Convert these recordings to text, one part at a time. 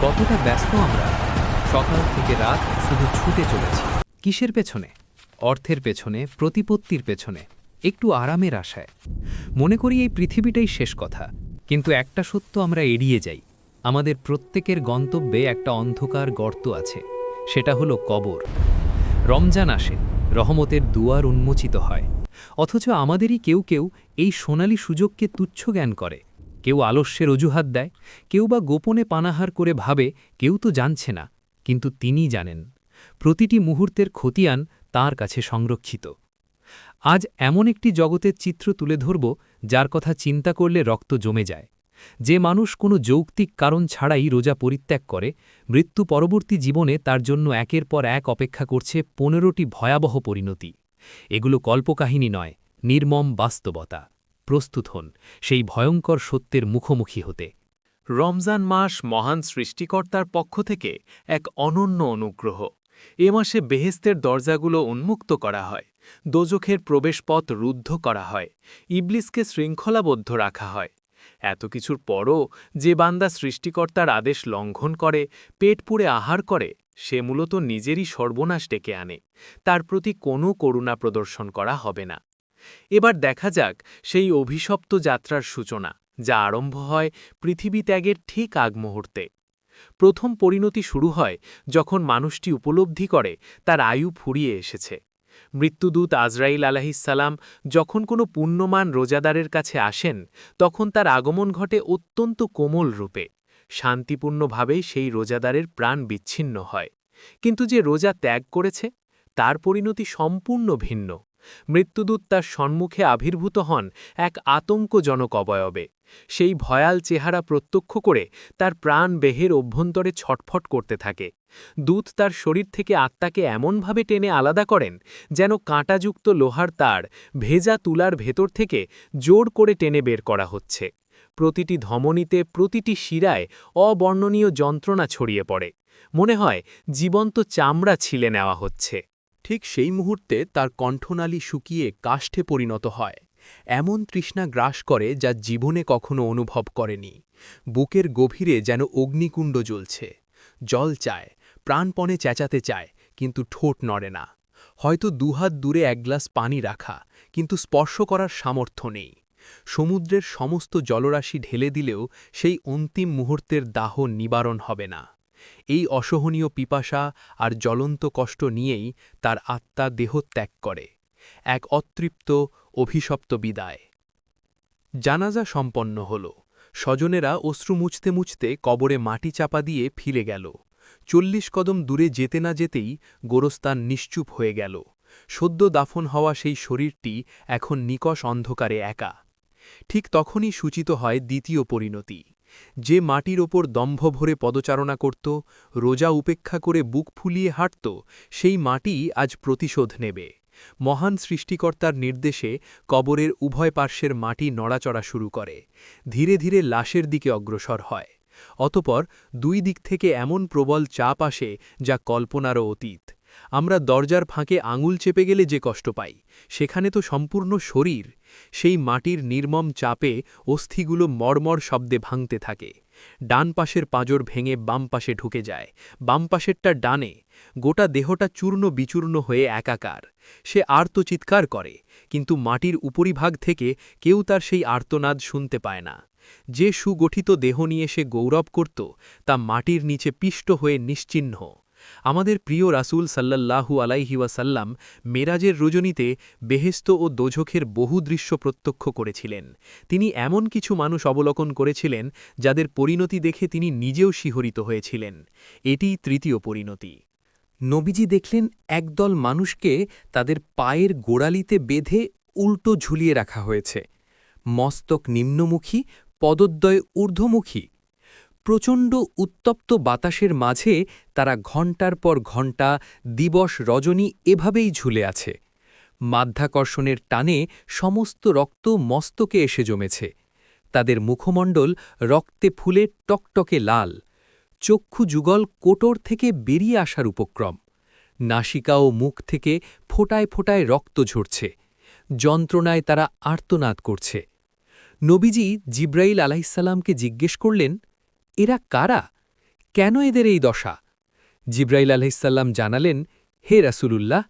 কতটা ব্যস্ত আমরা, সকাল থেকে রাত শুধু ছুটে চলেছি। কিসের পেছনে? অর্থের পেছনে, প্রতিপত্তির পেছনে, একটু আরামের আশায়। মনে করি এই পৃথিবীটাই শেষ কথা, কিন্তু একটা সত্য আমরা এড়িয়ে যাই। আমাদের প্রত্যেকের গন্তব্যে একটা অন্ধকার গর্ত আছে, সেটা হলো কবর। রমজান আসে, রহমতের দুয়ার উন্মোচিত হয়, অথচ আমাদেরই কেউ কেউ এই সোনালী সুযোগকে তুচ্ছ জ্ঞান করে। কেউ আলস্যের অজুহাত দেয়, কেউ বা গোপনে পানাহার করে ভাবে কেউ তো জানছে না, কিন্তু তিনি জানেন। প্রতিটি মুহূর্তের খতিয়ান তাঁর কাছে সংরক্ষিত। আজ এমন একটি জগতের চিত্র তুলে ধরব যার কথা চিন্তা করলে রক্ত জমে যায়। যে মানুষ কোনো যৌক্তিক কারণ ছাড়াই রোজা পরিত্যাগ করে, মৃত্যু পরবর্তী জীবনে তার জন্য একের পর এক অপেক্ষা করছে ১৫টি ভয়াবহ পরিণতি। এগুলো কল্পকাহিনী নয়, নির্মম বাস্তবতা। প্রস্তুত হন সেই ভয়ঙ্কর সত্যের মুখোমুখি হতে। রমজান মাস মহান সৃষ্টিকর্তার পক্ষ থেকে এক অনন্য অনুগ্রহ। এ মাসে বেহেস্তের দরজাগুলো উন্মুক্ত করা হয়, দোজখের প্রবেশপথ রুদ্ধ করা হয়, ইবলিসকে শৃঙ্খলাবদ্ধ রাখা হয়। এত কিছুর পরও যে বান্দা সৃষ্টিকর্তার আদেশ লঙ্ঘন করে, পেট পুড়ে আহার করে, সে মূলত নিজেরই সর্বনাশ ডেকে আনে। তার প্রতি কোনো করুণা প্রদর্শন করা হবে না। এবার দেখা যাক সেই অভিশপ্ত যাত্রার সূচনা, যা আরম্ভ হয় পৃথিবী ত্যাগের ঠিক আগ মুহূর্তে। প্রথম পরিণতি শুরু হয় যখন মানুষটি উপলব্ধি করে তার আয়ু ফুরিয়ে এসেছে। মৃত্যুদূত আজরাইল আলাহিসাল্লাম যখন কোনো পুণ্যমান রোজাদারের কাছে আসেন, তখন তার আগমন ঘটে অত্যন্ত কোমল রূপে। শান্তিপূর্ণভাবেই সেই রোজাদারের প্রাণ বিচ্ছিন্ন হয়। কিন্তু যে রোজা ত্যাগ করেছে, তার পরিণতি সম্পূর্ণ ভিন্ন। মৃত্যুদূত তার সম্মুখে আবির্ভূত হন এক আতঙ্কজনক অবয়বে। সেই ভয়াল চেহারা প্রত্যক্ষ করে তার প্রাণ বেহের অভ্যন্তরে ছটফট করতে থাকে। দূত তার শরীর থেকে আত্মাকে এমনভাবে টেনে আলাদা করেন, যেন কাঁটাযুক্ত লোহার তার ভেজা তুলার ভেতর থেকে জোর করে টেনে বের করা হচ্ছে। প্রতিটি ধমনীতে, প্রতিটি শিরায় অবর্ণনীয় যন্ত্রণা ছড়িয়ে পড়ে। মনে হয় জীবন্ত চামড়া ছিলে নেওয়া হচ্ছে। ঠিক সেই মুহূর্তে তার কণ্ঠনালী শুকিয়ে কাষ্ঠে পরিণত হয়। এমন তৃষ্ণা গ্রাস করে যা জীবনে কখনো অনুভব করেনি। বুকের গভীরে যেন অগ্নিকুণ্ড জ্বলছে। জল চায়, প্রাণপণে চেঁচাতে চায়, কিন্তু ঠোঁট নড়ে না। হয়তো দুহাত দূরে এক গ্লাস পানি রাখা, কিন্তু স্পর্শ করার সামর্থ্য নেই। সমুদ্রের সমস্ত জলরাশি ঢেলে দিলেও সেই অন্তিম মুহূর্তের দাহ নিবারণ হবে না। এই অসহনীয় পিপাসা আর জ্বলন্ত কষ্ট নিয়েই তার আত্মা দেহত্যাগ করে, এক অতৃপ্ত অভিশপ্ত বিদায়। জানাজা সম্পন্ন হল। স্বজনেরা অশ্রু মুছতে মুছতে কবরে মাটি চাপা দিয়ে ফিরে গেল। ৪০ কদম দূরে যেতে না যেতেই গোরস্তান নিশ্চুপ হয়ে গেল। সদ্য দাফন হওয়া সেই শরীরটি এখন নিকষ অন্ধকারে একা। ঠিক তখনই সূচিত হয় দ্বিতীয় পরিণতি। যে মাটির ওপর দম্ভ ভরে পদচারণা করত, রোজা উপেক্ষা করে বুক ফুলিয়ে হাঁটত, সেই মাটি আজ প্রতিশোধ নেবে। মহান সৃষ্টিকর্তার নির্দেশে কবরের উভয় পার্শ্বের মাটি নড়াচড়া শুরু করে, ধীরে ধীরে লাশের দিকে অগ্রসর হয়। অতপর দুই দিক থেকে এমন প্রবল চাপ আসে যা কল্পনারও অতীত। আমরা দরজার ফাঁকে আঙুল চেপে গেলে যে কষ্ট পাই, সেখানে তো সম্পূর্ণ শরীর। সেই মাটির নির্মম চাপে অস্থিগুলো মর্মর শব্দে ভাঙতে থাকে। ডান পাশের পাঁজর ভেঙে বাম পাশে ঢুকে যায়, বাম পাশেরটা ডানে। গোটা দেহটা চূর্ণ বিচূর্ণ হয়ে একাকার। সে আর্ত চিৎকার করে, কিন্তু মাটির উপরিভাগ থেকে কেউ তার সেই আর্তনাদ শুনতে পায় না। যে সুগঠিত দেহ নিয়ে সে গৌরব করত, তা মাটির নিচে পিষ্ট হয়ে নিশ্চিহ্ন। আমাদের প্রিয় রাসূল সাল্লাল্লাহু আলাইহি ওয়াসাল্লাম মেরাজের রজনীতে বেহেশত ও দোজখের বহু দৃশ্য প্রত্যক্ষ করেছিলেন। তিনি এমন কিছু মানুষ অবলোকন করেছিলেন যাদের পরিণতি দেখে তিনি নিজেও শিহরিত হয়েছিলেন। এটিই তৃতীয় পরিণতি। নবীজি দেখলেন একদল মানুষকে তাদের পায়ের গোড়ালিতে বেঁধে উল্টো ঝুলিয়ে রাখা হয়েছে। মস্তক নিম্নমুখী, পদদ্বয় ঊর্ধ্বমুখী। প্রচণ্ড উত্তপ্ত বাতাসের মাঝে তারা ঘণ্টার পর ঘণ্টা, দিবস রজনী এভাবেই ঝুলে আছে। মাধ্যাকর্ষণের টানে সমস্ত রক্ত মস্তকে এসে জমেছে। তাদের মুখমণ্ডল রক্তে ফুলে টকটকে লাল। চক্ষু যুগল কোটর থেকে বেরিয়ে আসার উপক্রম। নাসিকা ও মুখ থেকে ফোঁটায় ফোঁটায় রক্ত ঝরছে। যন্ত্রণায় তারা আর্তনাদ করছে। নবীজি জিব্রাইল আলাইহিসসালামকে জিজ্ঞেস করলেন, এরা কারা? কেন এদের এই দশা? জিব্রাইল আলাইহিসসাল্লাম জানালেন, হে রাসূলুল্লাহ,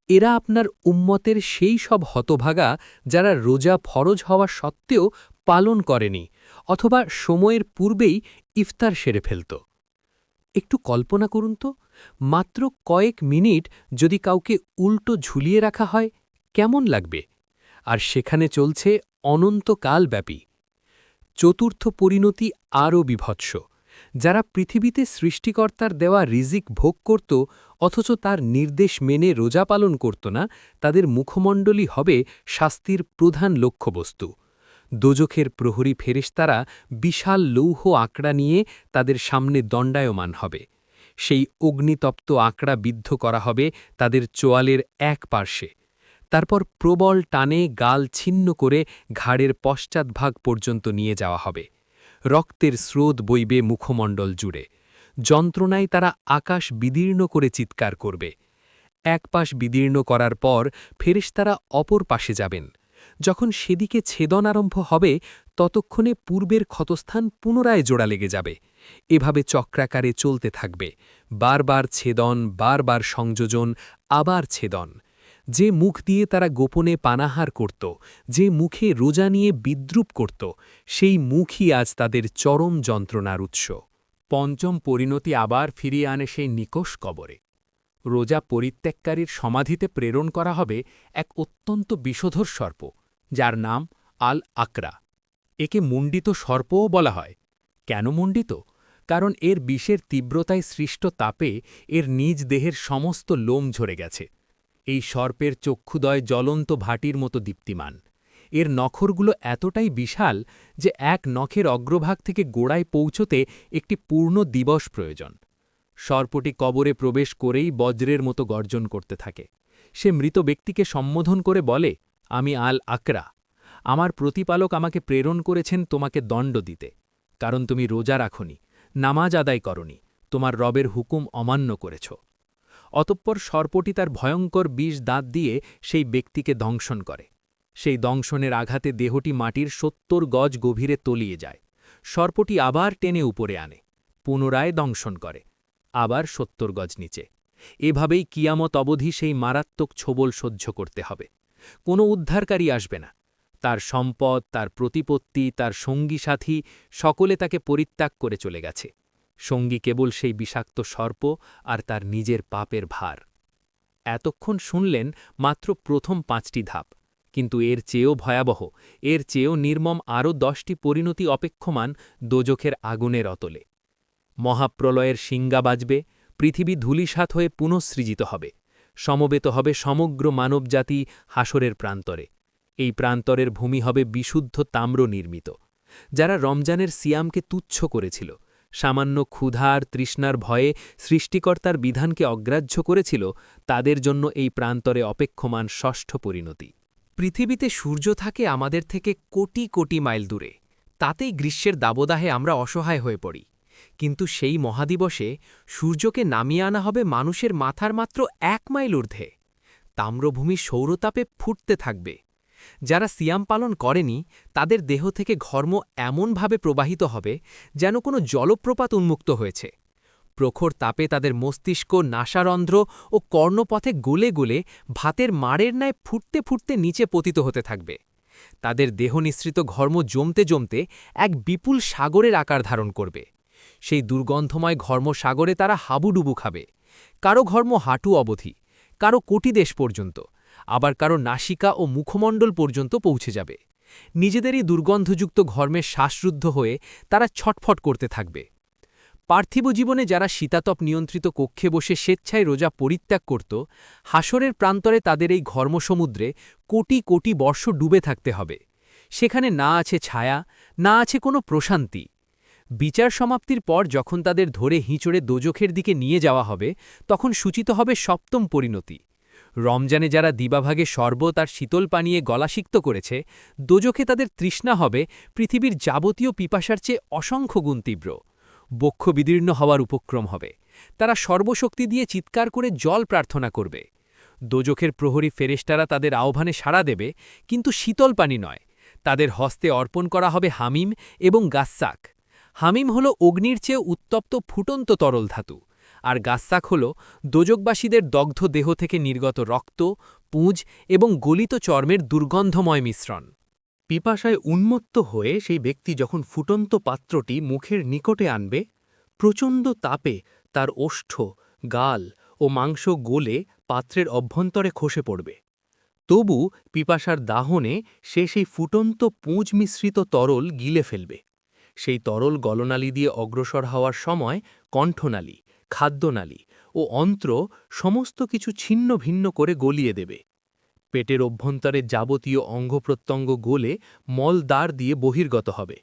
এরা আপনার উম্মতের সেই সব হতভাগা যারা রোজা ফরজ হওয়া সত্ত্বেও পালন করেনি অথবা সময়ের পূর্বেই ইফতার সেরে ফেলত। একটু কল্পনা করুন তো, মাত্র কয়েক মিনিট যদি কাউকে উল্টো ঝুলিয়ে রাখা হয় কেমন লাগবে, আর সেখানে চলছে অনন্তকালব্যাপী। চতুর্থ পরিণতি আরও বিভৎস। যারা পৃথিবীতে সৃষ্টিকর্তার দেওয়া রিজিক ভোগ করত অথচ তার নির্দেশ মেনে রোজা পালন করত না, তাদের মুখমণ্ডলী হবে শাস্তির প্রধান লক্ষ্যবস্তু। দোজখের প্রহরী ফেরেশতারা বিশাল লৌহ আঁকড়া নিয়ে তাদের সামনে দণ্ডায়মান হবে। সেই অগ্নিতপ্ত আঁকড়া বিদ্ধ করা হবে তাদের চোয়ালের এক পার্শ্বে। তারপর প্রবল টানে গাল ছিন্ন করে ঘাড়ের পশ্চাৎভাগ পর্যন্ত নিয়ে যাওয়া হবে। রক্তের স্রোত বইবে মুখমণ্ডল জুড়ে। যন্ত্রণায় তারা আকাশ বিদীর্ণ করে চিৎকার করবে। এক পাশ বিদীর্ণ করার পর ফেরেশতারা অপর পাশে যাবেন। যখন সেদিকে ছেদন আরম্ভ হবে ততক্ষণে পূর্বের ক্ষতস্থান পুনরায় জোড়া লেগে যাবে। এভাবে চক্রাকারে চলতে থাকবে, বারবার ছেদন, বারবার সংযোজন, আবার ছেদন। যে মুখ দিয়ে তারা গোপনে পানাহার করত, যে মুখে রোজা নিয়ে বিদ্রূপ করত, সেই মুখই আজ তাদের চরম যন্ত্রণার উৎস। পঞ্চম পরিণতি আবার ফিরিয়ে আনে সেই নিকষ কবরে। রোজা পরিত্যাগকারীর সমাধিতে প্রেরণ করা হবে এক অত্যন্ত বিষধর সর্প, যার নাম আল আকরা। একে মুণ্ডিত সর্পও বলা হয়। কেন মুণ্ডিত? কারণ এর বিষের তীব্রতায় সৃষ্ট তাপে এর নিজ দেহের সমস্ত লোম ঝরে গেছে। এই সর্পের চক্ষুদয় জ্বলন্ত ভাটির মতো দীপ্তিমান। এর নখরগুলো এতটাই বিশাল যে এক নখের অগ্রভাগ থেকে গোড়ায় পৌঁছতে একটি পূর্ণ দিবস প্রয়োজন। সর্পটি কবরে প্রবেশ করেই বজ্রের মতো গর্জন করতে থাকে। সে মৃত ব্যক্তিকে সম্বোধন করে বলে, আমি আল আকরা। আমার প্রতিপালক আমাকে প্রেরণ করেছেন তোমাকে দণ্ড দিতে, কারণ তুমি রোজা রাখনি, নামাজ আদায় করনি, তোমার রবের হুকুম অমান্য করেছ। অতঃপর সর্পটি তার ভয়ঙ্কর বিষ দাঁত দিয়ে সেই ব্যক্তিকে দংশন করে। সেই দংশনের আঘাতে দেহটি মাটির ৭০ গজ গভীরে তলিয়ে যায়। সর্পটি আবার টেনে উপরে আনে, পুনরায় দংশন করে, আবার ৭০ গজ নিচে। এভাবেই কিয়ামত অবধি সেই মারাত্মক ছোবল সহ্য করতে হবে। কোনো উদ্ধারকারী আসবে না। তার সম্পদ, তার প্রতিপত্তি, তার সঙ্গী সাথী সকলে তাকে পরিত্যাগ করে চলে গেছে। সঙ্গী কেবল সেই বিষাক্ত সর্প আর তার নিজের পাপের ভার। এতক্ষণ শুনলেন মাত্র প্রথম ৫টি ধাপ, কিন্তু এর চেয়েও ভয়াবহ, এর চেয়েও নির্মম আরও ১০টি পরিণতি অপেক্ষমান দোজখের আগুনের অতলে। মহাপ্রলয়ের শিঙ্গা বাজবে, পৃথিবী ধূলিসাৎ হয়ে পুনঃসৃজিত হবে, সমবেত হবে সমগ্র মানবজাতি হাসরের প্রান্তরে। এই প্রান্তরের ভূমি হবে বিশুদ্ধ তাম্র নির্মিত। যারা রমজানের সিয়ামকে তুচ্ছ করেছিল, সামান্য ক্ষুধার তৃষ্ণার ভয়ে সৃষ্টিকর্তার বিধানকে অগ্রাহ্য করেছিল, তাদের জন্য এই প্রান্তরে অপেক্ষমান ষষ্ঠ পরিণতি। পৃথিবীতে সূর্য থাকে আমাদের থেকে কোটি কোটি মাইল দূরে, তাতেই গ্রীষ্মের দাবদাহে আমরা অসহায় হয়ে পড়ি। কিন্তু সেই মহাদিবসে সূর্যকে নামিয়ে আনা হবে মানুষের মাথার মাত্র ১ মাইল ঊর্ধ্বে। তাম্রভূমি সৌরতাপে ফুটতে থাকবে। যারা সিয়াম পালন করেনি তাদের দেহ থেকে ঘর্ম এমনভাবে প্রবাহিত হবে যেন কোনো জলপ্রপাত উন্মুক্ত হয়েছে। প্রখর তাপে তাদের মস্তিষ্ক, নাসারন্ধ্র ও কর্ণপথে গলে গলে ভাতের মাড়ের ন্যায় ফুটতে ফুটতে নিচে পতিত হতে থাকবে। তাদের দেহ নিঃসৃত ঘর্ম জমতে জমতে এক বিপুল সাগরের আকার ধারণ করবে। সেই দুর্গন্ধময় ঘর্মসাগরে তারা হাবুডুবু খাবে। কারো ঘর্ম হাঁটু অবধি, কারো কোটিদেশ পর্যন্ত, আবার কারো নাসিকা ও মুখমণ্ডল পর্যন্ত পৌঁছে যাবে। নিজেদেরই দুর্গন্ধযুক্ত ঘর্মের শ্বাসরুদ্ধ হয়ে তারা ছটফট করতে থাকবে। পার্থিব জীবনে যারা শীতাতপ নিয়ন্ত্রিত কক্ষে বসে স্বেচ্ছায় রোজা পরিত্যাগ করত, হাসরের প্রান্তরে তাদের এই ঘর্মসমুদ্রে কোটি কোটি বর্ষ ডুবে থাকতে হবে। সেখানে না আছে ছায়া, না আছে কোনো প্রশান্তি। বিচার সমাপ্তির পর যখন তাদের ধরে হিঁচড়ে দোজখের দিকে নিয়ে যাওয়া হবে, তখন সূচিত হবে সপ্তম পরিণতি। রমজানে যারা দিবাভাগে শরবত আর শীতল পানীয়ে গলাসিক্ত করেছে, দোজখে তাদের তৃষ্ণা হবে পৃথিবীর যাবতীয় পিপাসার চেয়ে অসংখ্য গুণ তীব্র। বক্ষ বিদীর্ণ হওয়ার উপক্রম হবে। তারা সর্বশক্তি দিয়ে চিৎকার করে জল প্রার্থনা করবে। দোজখের প্রহরী ফেরেশতারা তাদের আহ্বানে সাড়া দেবে, কিন্তু শীতল পানি নয়। তাদের হস্তে অর্পণ করা হবে হামিম এবং গাস্সাক। হামিম হল অগ্নির চেয়ে উত্তপ্ত ফুটন্ত তরল ধাতু, আর গাস্সাক হল দোজকবাসীদের দগ্ধ দেহ থেকে নির্গত রক্ত, পুঁজ এবং গলিত চর্মের দুর্গন্ধময় মিশ্রণ। পিপাসায় উন্মত্ত হয়ে সেই ব্যক্তি যখন ফুটন্ত পাত্রটি মুখের নিকটে আনবে, প্রচণ্ড তাপে তার ওষ্ঠ, গাল ও মাংস গলে পাত্রের অভ্যন্তরে খসে পড়বে। তবু পিপাসার দাহনে সে সেই ফুটন্ত পুঁজ মিশ্রিত তরল গিলে ফেলবে। সেই তরল গলনালী দিয়ে অগ্রসর হওয়ার সময় কণ্ঠনালী, খাদ্যনালী ও অন্ত্র সমস্ত কিছু ছিন্ন ভিন্ন করে গলিয়ে দেবে। পেটের অভ্যন্তরে যাবতীয় অঙ্গপ্রত্যঙ্গ গলে মলদ্বার দিয়ে বহির্গত হবে।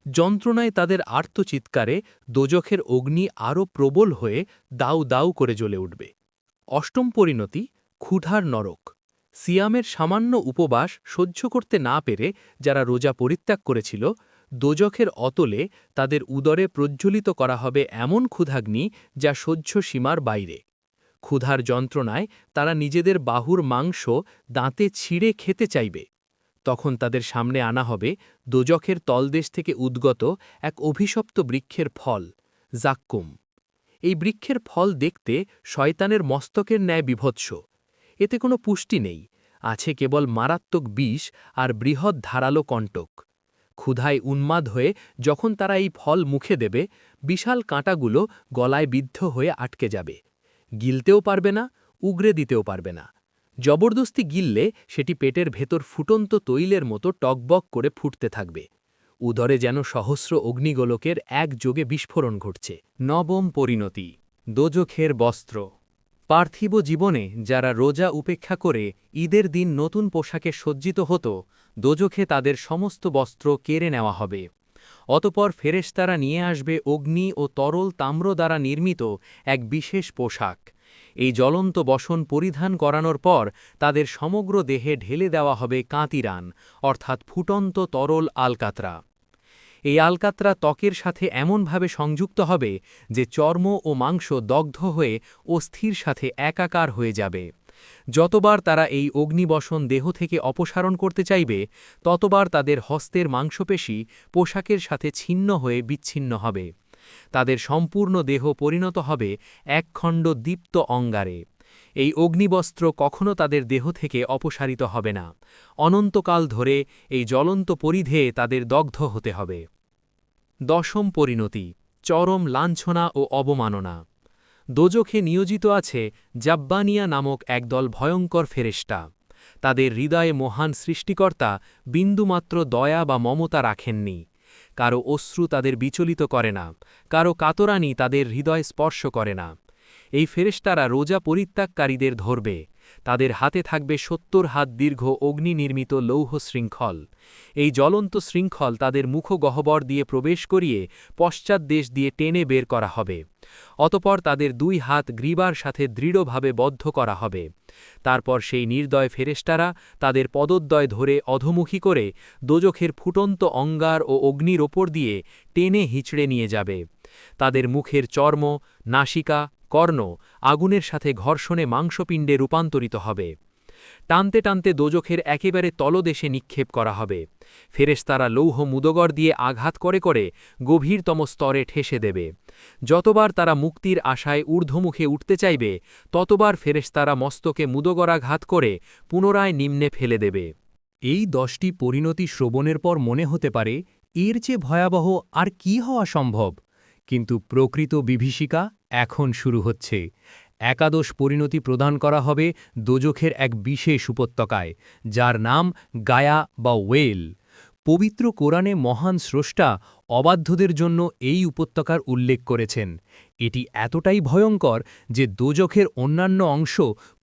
যন্ত্রণায় তাদের আর্তচিৎকারে দোজখের অগ্নি আরও প্রবল হয়ে দাউ দাউ করে জ্বলে উঠবে। অষ্টম পরিণতি, ক্ষুধার নরক। সিয়ামের সামান্য উপবাস সহ্য করতে না পেরে যারা রোজা পরিত্যাগ করেছিল, দোজখের অতলে তাদের উদরে প্রজ্জ্বলিত করা হবে এমন ক্ষুধাগ্নি যা সহ্য সীমার বাইরে। ক্ষুধার যন্ত্রণায় তারা নিজেদের বাহুর মাংস দাঁতে ছিঁড়ে খেতে চাইবে। তখন তাদের সামনে আনা হবে দোজখের তলদেশ থেকে উদ্গত এক অভিশপ্ত বৃক্ষের ফল, জাক্কুম। এই বৃক্ষের ফল দেখতে শয়তানের মস্তকের ন্যায় বিভৎস। এতে কোনো পুষ্টি নেই, আছে কেবল মারাত্মক বিষ আর বৃহৎ ধারালো কণ্টক। ক্ষুধায় উন্মাদ হয়ে যখন তারা এই ফল মুখে দেবে, বিশাল কাঁটাগুলো গলায় বিদ্ধ হয়ে আটকে যাবে। গিলতেও পারবে না, উগরে দিতেও পারবে না। জবরদস্তি গিললে সেটি পেটের ভেতর ফুটন্ত তৈলের মতো টকবক করে ফুটতে থাকবে। উদরে যেন সহস্র অগ্নিগোলকের একযোগে বিস্ফোরণ ঘটছে। নবম পরিণতি, দোজখের বস্ত্র। পার্থিব জীবনে যারা রোজা উপেক্ষা করে ঈদের দিন নতুন পোশাকে সজ্জিত হতো, দোজখে তাদের সমস্ত বস্ত্র কেড়ে নেওয়া হবে। অতপর ফেরেশতারা নিয়ে আসবে অগ্নি ও তরল তাম্র দ্বারা নির্মিত এক বিশেষ পোশাক। এই জ্বলন্ত বসন পরিধান করানোর পর তাদের সমগ্র দেহে ঢেলে দেওয়া হবে কাঁতিরান, অর্থাৎ ফুটন্ত তরল আলকাতরা। এই আলকাতরা ত্বকের সাথে এমনভাবে সংযুক্ত হবে যে চর্ম ও মাংস দগ্ধ হয়ে অস্থির সাথে একাকার হয়ে যাবে। যতবার তারা এই অগ্নিবসন দেহ থেকে অপসারণ করতে চাইবে, ততবার তাদের হস্তের মাংসপেশি পোশাকের সাথে ছিন্ন হয়ে বিচ্ছিন্ন হবে। তাদের সম্পূর্ণ দেহ পরিণত হবে একখণ্ড দীপ্ত অঙ্গারে। এই অগ্নিবস্ত্র কখনো তাদের দেহ থেকে অপসারিত হবে না। অনন্তকাল ধরে এই জ্বলন্ত পরিধেয়ে তাদের দগ্ধ হতে হবে। দশম পরিণতি, চরম লাঞ্ছনা ও অবমাননা। দোজখে নিয়োজিত আছে জাব্বানিয়া নামক একদল ভয়ঙ্কর ফেরেশতা। তাদের হৃদয়ে মহান সৃষ্টিকর্তা বিন্দুমাত্র দয়া বা মমতা রাখেননি। কারো অশ্রু তাদের বিচলিত করে না, কারো কাতরানি তাদের হৃদয় স্পর্শ করে না। এই ফেরেশতারা রোজা পরিত্যাগকারীদের ধরবে। তাদের হাতে থাকবে ৭০ হাত দীর্ঘ অগ্নি নির্মিত লৌহ শৃঙ্খল। এই জ্বলন্ত শৃঙ্খল তাদের মুখগহ্বর দিয়ে প্রবেশ করিয়ে পশ্চাৎ দেশ দিয়ে টেনে বের করা হবে। অতপর তাদের ২ হাত গ্রীবার সাথে দৃঢ়ভাবে বদ্ধ করা হবে। তারপর সেই নির্দয় ফেরেশতারা তাদের পদদ্বয় ধরে অধোমুখী করে দোজখের ফুটন্ত অঙ্গার ও অগ্নির ওপর দিয়ে টেনে হিঁচড়ে নিয়ে যাবে। তাদের মুখের চর্ম, নাসিকা, কর্ণ আগুনের সাথে ঘর্ষণে মাংসপিণ্ডে রূপান্তরিত হবে। টানতে টানতে দোজখের একেবারে তলদেশে নিক্ষেপ করা হবে। ফেরেশতারা লৌহ মুদগর দিয়ে আঘাত করে করে গভীরতম স্তরে ঠেসে দেবে। যতবার তারা মুক্তির আশায় ঊর্ধ্বমুখে উঠতে চাইবে, ততবার ফেরেশতারা মস্তকে মুদগরাঘাত করে পুনরায় নিম্নে ফেলে দেবে। এই ১০টি পরিণতি শ্রবণের পর মনে হতে পারে এর চেয়ে ভয়াবহ আর কি হওয়া সম্ভব, কিন্তু প্রকৃত বিভীষিকা এখন শুরু হচ্ছে। একাদশ পরিণতি প্রদান করা হবে দোজখের এক বিশেষ উপত্যকায়, যার নাম গায়া বা ওয়েল। পবিত্র কোরআনে মহান স্রষ্টা অবাধ্যদের জন্য এই উপত্যকার উল্লেখ করেছেন। এটি এতটাই ভয়ঙ্কর যে দোজখের অন্যান্য অংশ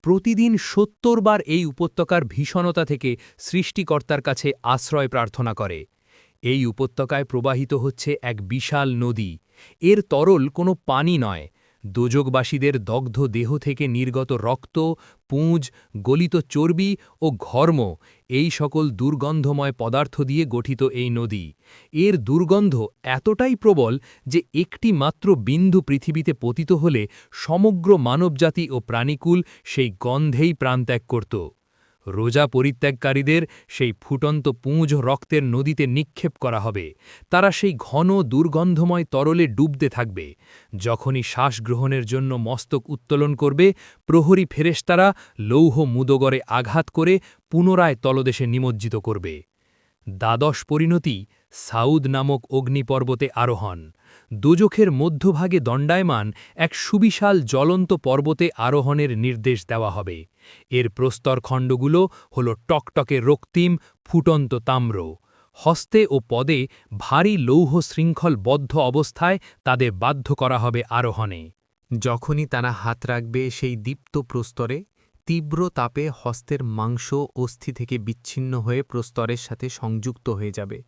প্রতিদিন ৭০ বার এই উপত্যকার ভীষণতা থেকে সৃষ্টিকর্তার কাছে আশ্রয় প্রার্থনা করে। এই উপত্যকায় প্রবাহিত হচ্ছে এক বিশাল নদী। এর তরল কোনো পানি নয়, দোজখবাসীদের দগ্ধ দেহ থেকে নির্গত রক্ত, পুঁজ, গলিত চর্বি ও ঘর্ম, এই সকল দুর্গন্ধময় পদার্থ দিয়ে গঠিত এই নদী। এর দুর্গন্ধ এতটাই প্রবল যে একটি মাত্র বিন্দু পৃথিবীতে পতিত হলে সমগ্র মানবজাতি ও প্রাণীকুল সেই গন্ধেই প্রাণত্যাগ করত। রোজা পরিত্যাগকারীদের সেই ফুটন্ত পুঁজ রক্তের নদীতে নিক্ষেপ করা হবে। তারা সেই ঘন দুর্গন্ধময় তরলে ডুবতে থাকবে। যখনই শ্বাস গ্রহণের জন্য মস্তক উত্তোলন করবে, প্রহরী ফেরেশতারা লৌহ মুদগরে আঘাত করে পুনরায় তলদেশে নিমজ্জিত করবে। দ্বাদশ পরিণতি, সাউদ নামক অগ্নিপর্বতে আরোহণ। দোজখের মধ্যভাগে দণ্ডায়মান এক সুবিশাল জ্বলন্ত পর্বতে আরোহণের নির্দেশ দেওয়া হবে। এর প্রস্তরখণ্ডগুলো হল টকটকে রক্তিম, ফুটন্ত তাম্র। হস্তে ও পদে ভারী লৌহ শৃঙ্খলবদ্ধ অবস্থায় তাদের বাধ্য করা হবে আরোহণে। যখনই তারা হাত রাখবে সেই দীপ্ত প্রস্তরে, তীব্র তাপে হস্তের মাংস অস্থি থেকে বিচ্ছিন্ন হয়ে প্রস্তরের সাথে সংযুক্ত হয়ে যাবে।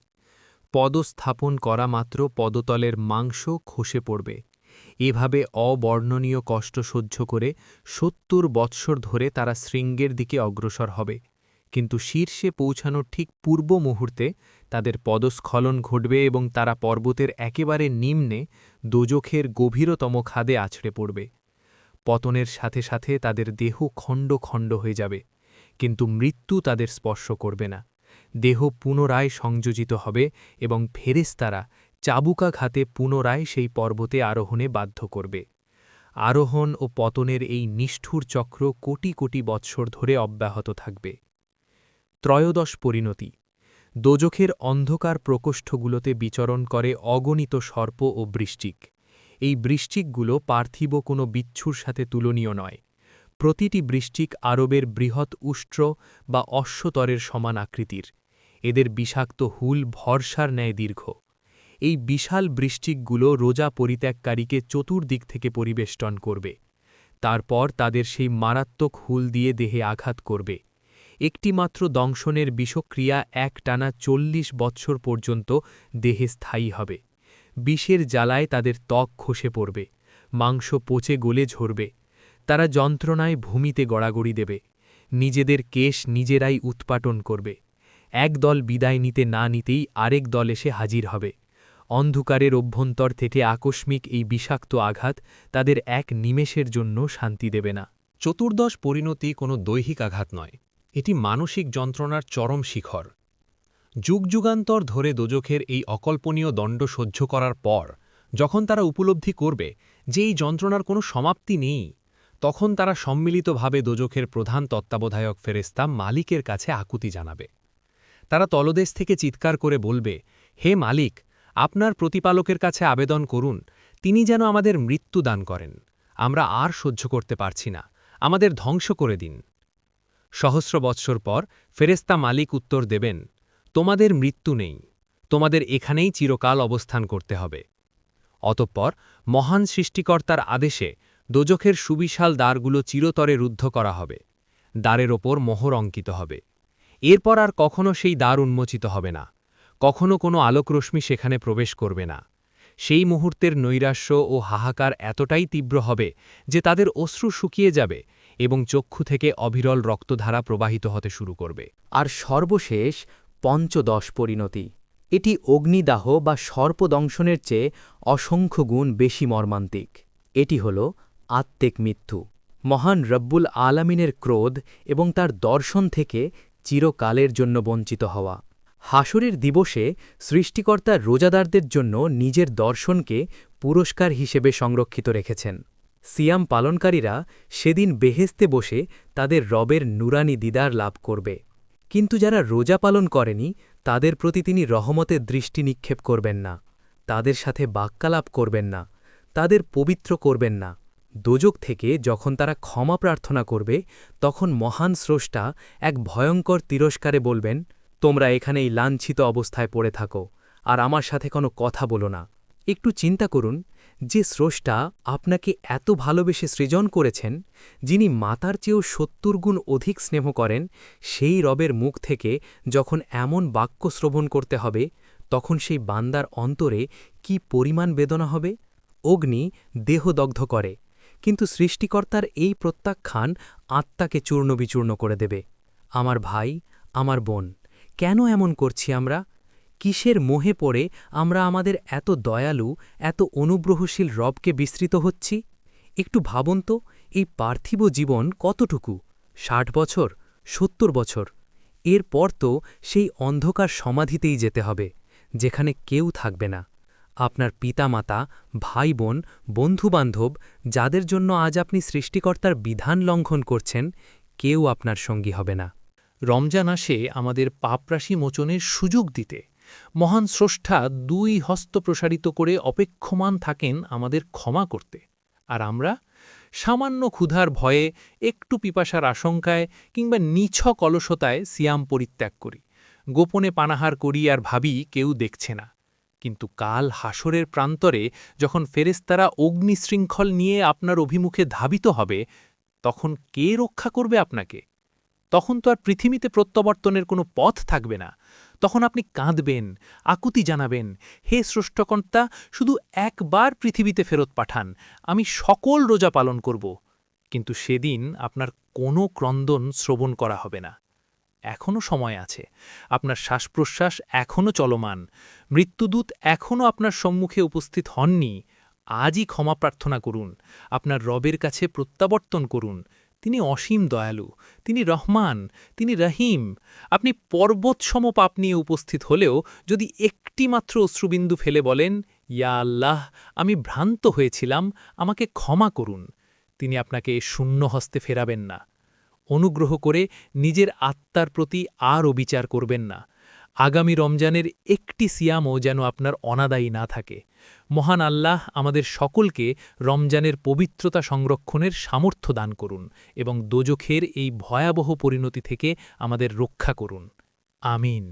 পদস্থাপন করা মাত্র পদতলের মাংস খসে পড়বে। এভাবে অবর্ণনীয় কষ্ট সহ্য করে ৭০ বৎসর ধরে তারা শৃঙ্গের দিকে অগ্রসর হবে। কিন্তু শীর্ষে পৌঁছানোর ঠিক পূর্ব মুহূর্তে তাদের পদস্খলন ঘটবে এবং তারা পর্বতের একেবারে নিম্নে দোজখের গভীরতম খাদে আছড়ে পড়বে। পতনের সাথে সাথে তাদের দেহ খণ্ড খণ্ড হয়ে যাবে, কিন্তু মৃত্যু তাদের স্পর্শ করবে না। দেহ পুনরায় সংযোজিত হবে এবং ফেরেশতারা চাবুকাঘাতে পুনরায় সেই পর্বতে আরোহণে বাধ্য করবে। আরোহণ ও পতনের এই নিষ্ঠুর চক্র কোটি কোটি বৎসর ধরে অব্যাহত থাকবে। ত্রয়োদশ পরিণতি, দোজখের অন্ধকার প্রকোষ্ঠগুলোতে বিচরণ করে অগণিত সর্প ও বৃশ্চিক। এই বৃশ্চিকগুলো পার্থিব কোনো বিচ্ছুর সাথে তুলনীয় নয়। প্রতিটি বৃশ্চিক আরবের বৃহৎ উষ্ট্র বা অশ্বতরের সমান আকৃতির। এদের বিষাক্ত হুল ভরসার ন্যায় দীর্ঘ। এই বিশাল বৃশ্চিকগুলো রোজা পরিত্যাগকারীকে চতুর্দিক থেকে পরিবেষ্টন করবে। তারপর তাদের সেই মারাত্মক হুল দিয়ে দেহে আঘাত করবে। একটিমাত্র দংশনের বিষক্রিয়া একটানা ৪০ বৎসর পর্যন্ত দেহে স্থায়ী হবে। বিষের জ্বালায় তাদের ত্বক খসে পড়বে, মাংস পচে গলে ঝরবে। তারা যন্ত্রণায় ভূমিতে গড়াগড়ি দেবে, নিজেদের কেশ নিজেরাই উৎপাটন করবে। এক দল বিদায় নিতে না নিতেই আরেক দল এসে হাজির হবে। অন্ধকারের অভ্যন্তর থেকে আকস্মিক এই বিষাক্ত আঘাত তাদের এক নিমেষের জন্য শান্তি দেবে না। চতুর্দশ পরিণতি কোনো দৈহিক আঘাত নয়, এটি মানসিক যন্ত্রণার চরম শিখর। যুগ যুগান্তর ধরে দোজখের এই অকল্পনীয় দণ্ড সহ্য করার পর যখন তারা উপলব্ধি করবে যে এই যন্ত্রণার কোনো সমাপ্তি নেই, তখন তারা সম্মিলিতভাবে দোজখের প্রধান তত্ত্বাবধায়ক ফেরেশতা মালিকের কাছে আকুতি জানাবে। তারা তলদেশ থেকে চিৎকার করে বলবে, হে মালিক, আপনার প্রতিপালকের কাছে আবেদন করুন, তিনি যেন আমাদের মৃত্যু দান করেন। আমরা আর সহ্য করতে পারছি না, আমাদের ধ্বংস করে দিন। সহস্র বৎসর পর ফেরেশতা মালিক উত্তর দেবেন, তোমাদের মৃত্যু নেই, তোমাদের এখানেই চিরকাল অবস্থান করতে হবে। অতঃপর মহান সৃষ্টিকর্তার আদেশে দোজখের সুবিশাল দ্বারগুলো চিরতরে রুদ্ধ করা হবে। দ্বারের ওপর মোহর অঙ্কিত হবে। এরপর আর কখনো সেই দ্বার উন্মোচিত হবে না, কখনো কোনো আলোকরশ্মি সেখানে প্রবেশ করবে না। সেই মুহূর্তের নৈরাশ্য ও হাহাকার এতটাই তীব্র হবে যে তাদের অশ্রু শুকিয়ে যাবে এবং চক্ষু থেকে অবিরল রক্তধারা প্রবাহিত হতে শুরু করবে। আর সর্বশেষ পঞ্চদশ পরিণতি, এটি অগ্নিদাহ বা সর্পদংশনের চেয়ে অসংখ্য গুণ বেশি মর্মান্তিক। এটি হল আত্মিক মৃত্যু, মহান রব্বুল আলামিনের ক্রোধ এবং তার দর্শন থেকে চিরকালের জন্য বঞ্চিত হওয়া। হাসরের দিবসে সৃষ্টিকর্তা রোজাদারদের জন্য নিজের দর্শনকে পুরস্কার হিসেবে সংরক্ষিত রেখেছেন। সিয়াম পালনকারীরা সেদিন বেহেস্তে বসে তাদের রবের নুরানি দিদার লাভ করবে। কিন্তু যারা রোজা পালন করেনি তাদের প্রতি তিনি রহমতের দৃষ্টি নিক্ষেপ করবেন না, তাদের সাথে বাক্যালাপ করবেন না, তাদের পবিত্র করবেন না। দোজক থেকে যখন তারা ক্ষমা প্রার্থনা করবে, তখন মহান স্রষ্টা এক ভয়ঙ্কর তিরস্কারে বলবেন, তোমরা এখানেই লাঞ্ছিত অবস্থায় পড়ে থাকো, আর আমার সাথে কোনো কথা বলো না। একটু চিন্তা করুন, যে স্রষ্টা আপনাকে এত ভালোবেসে সৃজন করেছেন, যিনি মাতার চেয়েও ৭০ গুণ অধিক স্নেহ করেন, সেই রবের মুখ থেকে যখন এমন বাক্য শ্রবণ করতে হবে, তখন সেই বান্দার অন্তরে কি পরিমাণ বেদনা হবে। অগ্নি দেহদগ্ধ করে, কিন্তু সৃষ্টিকর্তার এই প্রত্যাখ্যান আত্মাকে চূর্ণবিচূর্ণ করে দেবে। আমার ভাই, আমার বোন, কেন এমন করছি আমরা? কিসের মোহে পড়ে আমরা আমাদের এত দয়ালু, এত অনুগ্রহশীল রবকে বিস্মৃত হচ্ছি? একটু ভাবুন তো, এই পার্থিব জীবন কতটুকু? ৬০ বছর, 70 বছর। এরপর তো সেই অন্ধকার সমাধিতেই যেতে হবে, যেখানে কেউ থাকবে না। আপনার পিতামাতা, ভাই বোন, বন্ধুবান্ধব, যাদের জন্য আজ আপনি সৃষ্টিকর্তার বিধান লঙ্ঘন করছেন, কেউ আপনার সঙ্গী হবে না। রমজান আসে আমাদের পাপরাশি মোচনের সুযোগ দিতে। মহান স্রষ্টা 2 হস্ত প্রসারিত করে অপেক্ষমান থাকেন আমাদের ক্ষমা করতে। আর আমরা সামান্য ক্ষুধার ভয়ে, একটু পিপাসার আশঙ্কায় কিংবা নিছক অলসতায় সিয়াম পরিত্যাগ করি, গোপনে পানাহার করি আর ভাবি কেউ দেখছে না। কিন্তু কাল হাসরের প্রান্তরে যখন ফেরেশতারা অগ্নিশৃঙ্খল নিয়ে আপনার অভিমুখে ধাবিত হবে, তখন কে রক্ষা করবে আপনাকে? তখন তো আর পৃথিবীতে প্রত্যাবর্তনের কোনো পথ থাকবে না। তখন আপনি কাঁদবেন, আকুতি জানাবেন, হে স্রষ্টাকর্তা, শুধু একবার পৃথিবীতে ফেরত পাঠান, আমি সকল রোজা পালন করব। কিন্তু সেদিন আপনার কোনো ক্রন্দন শ্রবণ করা হবে না। এখনও সময় আছে, আপনার শ্বাসপ্রশ্বাস এখনও চলমান, মৃত্যুদূত এখনও আপনার সম্মুখে উপস্থিত হননি। আজই ক্ষমা প্রার্থনা করুন, আপনার রবের কাছে প্রত্যাবর্তন করুন। তিনি অসীম দয়ালু, তিনি রহমান, তিনি রহিম। আপনি পর্বতসম পাপ নিয়ে উপস্থিত হলেও যদি একটি মাত্র অশ্রুবিন্দু ফেলে বলেন, ইয়া আল্লাহ, আমি ভ্রান্ত হয়েছিলাম, আমাকে ক্ষমা করুন, তিনি আপনাকে শূন্য হস্তে ফেরাবেন না। অনুগ্রহ করে নিজের আত্মার প্রতি আর অবিচার করবেন না। আগামী রমজানের একটি সিয়ামও যেন আপনার অনাদায়ী না থাকে। মহান আল্লাহ আমাদের সকলকে রমজানের পবিত্রতা সংরক্ষণের সামর্থ্য দান করুন এবং দোজখের এই ভয়াবহ পরিণতি থেকে আমাদের রক্ষা করুন। আমিন।